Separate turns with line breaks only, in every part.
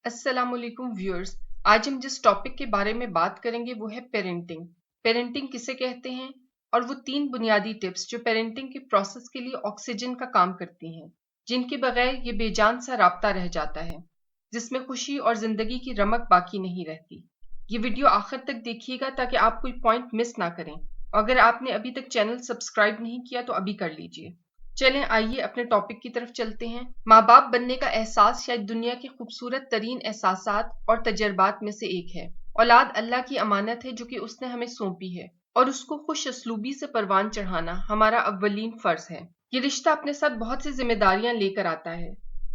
अस्सलाम वालेकुम व्यूअर्स। आज हम जिस टॉपिक के बारे में बात करेंगे वो है पेरेंटिंग। पेरेंटिंग किसे कहते हैं और वो 3 बुनियादी टिप्स जो पेरेंटिंग के प्रोसेस के लिए ऑक्सीजन का काम करती हैं, जिनके बगैर ये बेजान सा राब्ता रह जाता है, जिसमें खुशी और जिंदगी की रमक बाकी नहीं रहती। ये वीडियो आखिर तक देखिएगा ताकि आप कोई पॉइंट मिस ना करें। और अगर आपने अभी तक चैनल सब्सक्राइब नहीं किया तो अभी कर लीजिए। चलें आइए अपने टॉपिक की तरफ चलते हैं। माँ बाप बनने का एहसास शायद दुनिया के खूबसूरत तरीन एहसासात और तजर्बात में से एक है। औलाद अल्लाह की अमानत है जो कि उसने हमें सौंपी है और उसको खुश असलूबी से परवान चढ़ाना हमारा अव्वलीन फर्ज है। ये रिश्ता अपने साथ बहुत सी जिम्मेदारियां लेकर आता है।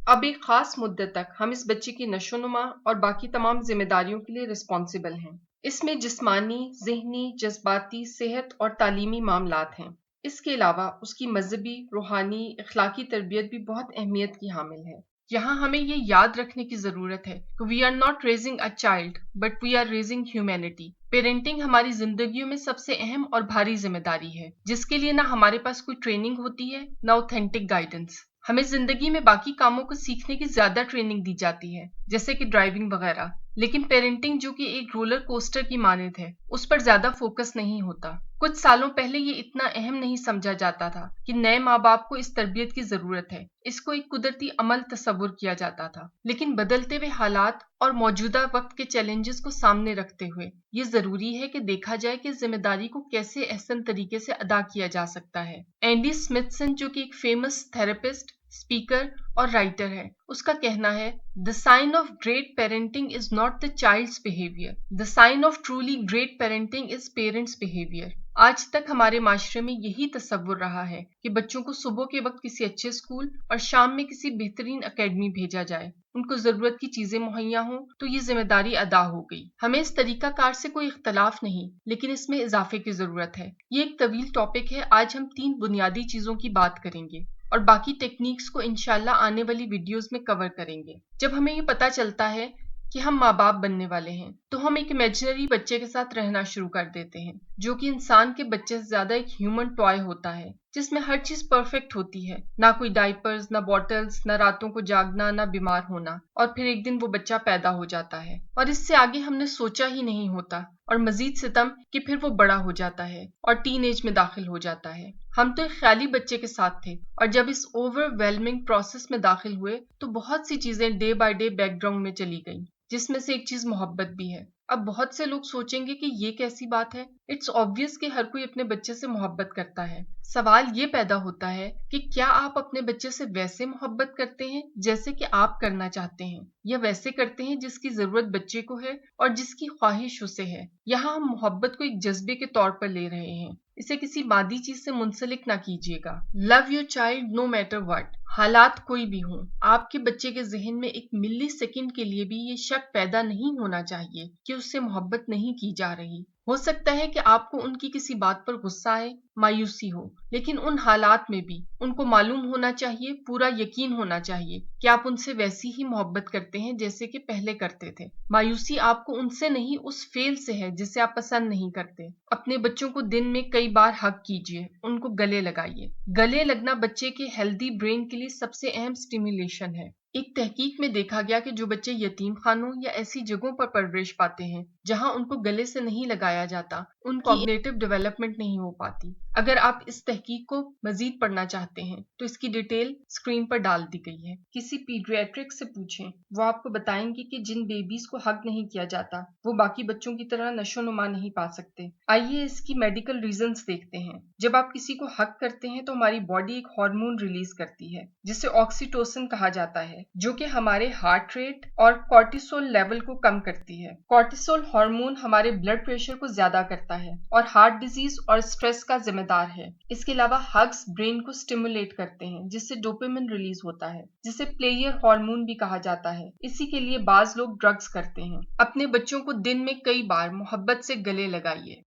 अब एक खास मुद्दत तक हम इस बच्चे की नशोनुमा और बाकी तमाम जिम्मेदारियों के लिए रिस्पॉन्सिबल हैं। इसमें जिस्मानी, ज़हनी, जज्बाती, सेहत और तालीमी मामलात हैं। इसके अलावा उसकी मजहबी, रूहानी, अखलाकी तरबियत भी बहुत अहमियत की हामिल है। यहाँ हमें ये याद रखने की ज़रूरत है कि we are not raising a child but we are raising humanity. Parenting हमारी जिंदगियों में सबसे अहम और भारी जिम्मेदारी है, जिसके लिए ना हमारे पास कोई ट्रेनिंग होती है ना ऑथेंटिक गाइडेंस। हमें जिंदगी में बाकी कामों को सीखने की ज्यादा ट्रेनिंग दी जाती है, जैसे कि ड्राइविंग वगैरह, लेकिन पेरेंटिंग जो कि एक रोलर कोस्टर की मानद है, उस पर ज्यादा फोकस नहीं होता। कुछ सालों पहले ये इतना अहम नहीं समझा जाता था कि नए माँ बाप को इस तरबियत की जरूरत है। इसको एक कुदरती अमल तस्वुर किया जाता था, लेकिन बदलते हुए हालात और मौजूदा वक्त के चैलेंजेस को सामने रखते हुए ये जरूरी है कि देखा जाए कि जिम्मेदारी को कैसे अहसन तरीके से अदा किया जा सकता है। एंडी स्मिथसन जो कि एक फेमस थेरेपिस्ट, स्पीकर और राइटर है, उसका कहना है, the sign of great parenting is not the child's behaviour, the sign of truly great parenting is parents behaviour. आज तक हमारे माशरे में यही तस्वुर रहा है कि बच्चों को सुबह के वक्त किसी अच्छे स्कूल और शाम में किसी बेहतरीन अकेडमी भेजा जाए, उनको जरूरत की चीजें मुहैया हों तो ये जिम्मेदारी अदा हो गई। हमें इस तरीका कार से कोई इख्तलाफ नहीं, लेकिन इसमें इजाफे की जरूरत है। ये एक तवील टॉपिक है। आज हम 3 बुनियादी चीजों की बात करेंगे और बाकी टेक्निक्स को इंशाल्लाह आने वाली वीडियोस में कवर करेंगे। जब हमें ये पता चलता है कि हम माँ बाप बनने वाले हैं तो हम एक इमेजिनरी बच्चे के साथ रहना शुरू कर देते हैं, जो कि इंसान के बच्चे से ज्यादा एक ह्यूमन टॉय होता है, जिसमें हर चीज परफेक्ट होती है, ना कोई डाइपर्स, ना बॉटल्स, ना रातों को जागना, ना बीमार होना, और फिर एक दिन वो बच्चा पैदा हो जाता है और इससे आगे हमने सोचा ही नहीं होता। और मजीद सितम कि फिर वो बड़ा हो जाता है और टीन एज में दाखिल हो जाता है। हम तो एक ख्याली बच्चे के साथ थे और जब इस ओवरवेलमिंग प्रोसेस में दाखिल हुए तो बहुत सी चीजें डे बाय डे बैकग्राउंड में चली गई, जिसमें से एक चीज मोहब्बत भी है। अब बहुत से लोग सोचेंगे कि ये कैसी बात है। इट्स ऑब्वियस कि हर कोई अपने बच्चे से मोहब्बत करता है। सवाल ये पैदा होता है कि क्या आप अपने बच्चे से वैसे मोहब्बत करते हैं जैसे कि आप करना चाहते हैं, या वैसे करते हैं जिसकी जरूरत बच्चे को है और जिसकी ख्वाहिश उसे है। यहाँ हम मोहब्बत को एक जज्बे के तौर पर ले रहे हैं, इसे किसी मादी चीज से मुंसलिक ना कीजिएगा। Love your child no matter what. हालात कोई भी हों, आपके बच्चे के जहन में एक मिली सेकेंड के लिए भी ये शक पैदा नहीं होना चाहिए कि उससे मोहब्बत नहीं की जा रही। हो सकता है कि आपको उनकी किसी बात पर गुस्सा आए, मायूसी हो, लेकिन उन हालात में भी उनको मालूम होना चाहिए, पूरा यकीन होना चाहिए कि आप उनसे वैसी ही मोहब्बत करते हैं जैसे कि पहले करते थे। मायूसी आपको उनसे नहीं, उस फेल से है जिसे आप पसंद नहीं करते। अपने बच्चों को दिन में कई बार हग कीजिए, उनको गले लगाइए। गले लगना बच्चे के हेल्दी ब्रेन के लिए सबसे अहम स्टिमुलेशन है। एक तहकीक में देखा गया कि जो बच्चे यतीम खानों या ऐसी जगहों पर परवरिश पाते हैं जहां उनको गले से नहीं लगाया जाता, उनकी कॉग्निटिव डेवलपमेंट नहीं हो पाती। अगर आप इस तहकीक को मजीद पढ़ना चाहते हैं तो इसकी डिटेल स्क्रीन पर डाल दी गई है। किसी पीडियाट्रिक से पूछें, वो आपको बताएंगे कि जिन बेबीज को हग नहीं किया जाता वो बाकी बच्चों की तरह नशोनुमा नहीं पा सकते। आइए इसकी मेडिकल रीजंस देखते हैं। जब आप किसी को हग करते हैं तो हमारी बॉडी एक हार्मोन रिलीज करती है जिसे ऑक्सीटोसिन कहा जाता है, जो कि हमारे हार्ट रेट और कॉर्टिसोल लेवल को कम करती है। कॉर्टिसोल हार्मोन हमारे ब्लड प्रेशर को ज्यादा करता है और हार्ट डिजीज और स्ट्रेस का जिम्मेदार है। इसके अलावा हग्स ब्रेन को स्टिमुलेट करते हैं जिससे डोपामिन रिलीज होता है, जिसे प्लेयर हार्मोन भी कहा जाता है। इसी के लिए बाज लोग ड्रग्स करते हैं। अपने बच्चों को दिन में कई बार मोहब्बत से गले लगाइए।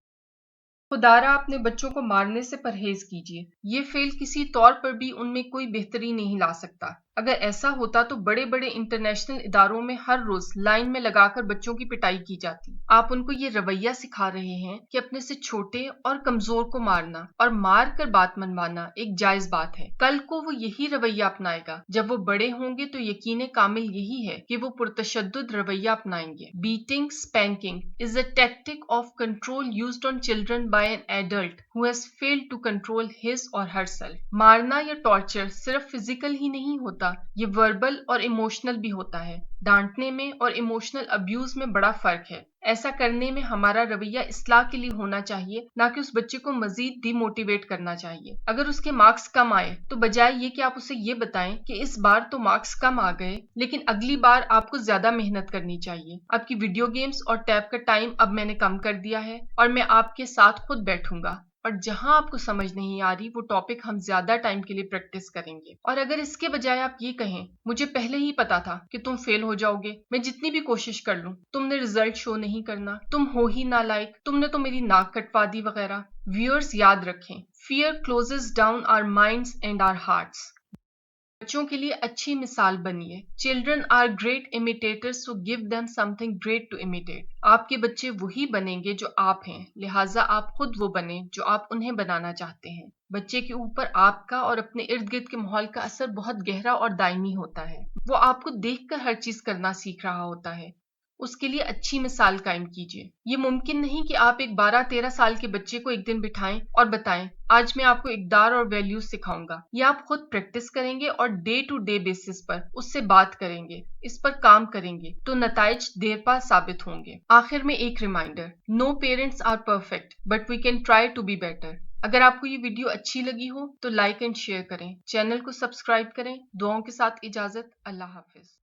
खुदारा अपने बच्चों को मारने से परहेज कीजिए। ये फेल किसी तौर पर भी उनमें कोई बेहतरी नहीं ला सकता। अगर ऐसा होता तो बड़े बड़े इंटरनेशनल इदारों में हर रोज लाइन में लगाकर बच्चों की पिटाई की जाती। आप उनको ये रवैया सिखा रहे हैं कि अपने से छोटे और कमजोर को मारना और मार कर बात मनवाना एक जायज बात है। कल को वो यही रवैया अपनाएगा। जब वो बड़े होंगे तो यकीन कामिल यही है कि वो पुरतशद्दुद रवैया अपनाएंगे। Beating, spanking is a tactic of control used on children by an adult who has failed to control his or herself. मारना या टॉर्चर सिर्फ फिजिकल ही नहीं होता, ये वर्बल और इमोशनल भी होता है। डांटने में और इमोशनल अब्यूज में बड़ा फर्क है। ऐसा करने में हमारा रवैया इस्लाह के लिए होना चाहिए, ना कि उस बच्चे को मजीद डिमोटिवेट करना चाहिए। अगर उसके मार्क्स कम आए तो बजाय ये कि आप उसे ये बताएं कि इस बार तो मार्क्स कम आ गए, लेकिन अगली बार आपको ज्यादा मेहनत करनी चाहिए। आपकी वीडियो गेम्स और टैब का टाइम अब मैंने कम कर दिया है और मैं आपके साथ खुद बैठूंगा और जहां आपको समझ नहीं आ रही वो टॉपिक हम ज्यादा टाइम के लिए प्रैक्टिस करेंगे। और अगर इसके बजाय आप ये कहें, मुझे पहले ही पता था कि तुम फेल हो जाओगे, मैं जितनी भी कोशिश कर लूं तुमने रिजल्ट शो नहीं करना, तुम हो ही नालायक, तुमने तो मेरी नाक कटवा दी वगैरह। व्यूअर्स याद रखें, fear closes down our minds and our hearts. बच्चों के लिए अच्छी मिसाल बनिए। Children are great imitators, so give them something great to imitate. आपके बच्चे वही बनेंगे जो आप हैं, लिहाजा आप खुद वो बने जो आप उन्हें बनाना चाहते हैं। बच्चे के ऊपर आपका और अपने इर्द गिर्द के माहौल का असर बहुत गहरा और दायमी होता है। वो आपको देखकर हर चीज करना सीख रहा होता है। उसके लिए अच्छी मिसाल कायम कीजिए। ये मुमकिन नहीं कि आप एक 12-13 साल के बच्चे को एक दिन बिठाएं और बताएं, आज मैं आपको इक़दार और वैल्यूज सिखाऊंगा। ये आप खुद प्रैक्टिस करेंगे और डे टू डे बेसिस पर उससे बात करेंगे, इस पर काम करेंगे तो नताइज देर पा साबित होंगे। आखिर में एक reminder, no parents are perfect but we can try to be better. अगर आपको ये वीडियो अच्छी लगी हो तो लाइक एंड शेयर करें, चैनल को सब्सक्राइब करें। दुआओं के साथ इजाजत, अल्लाह हाफिज।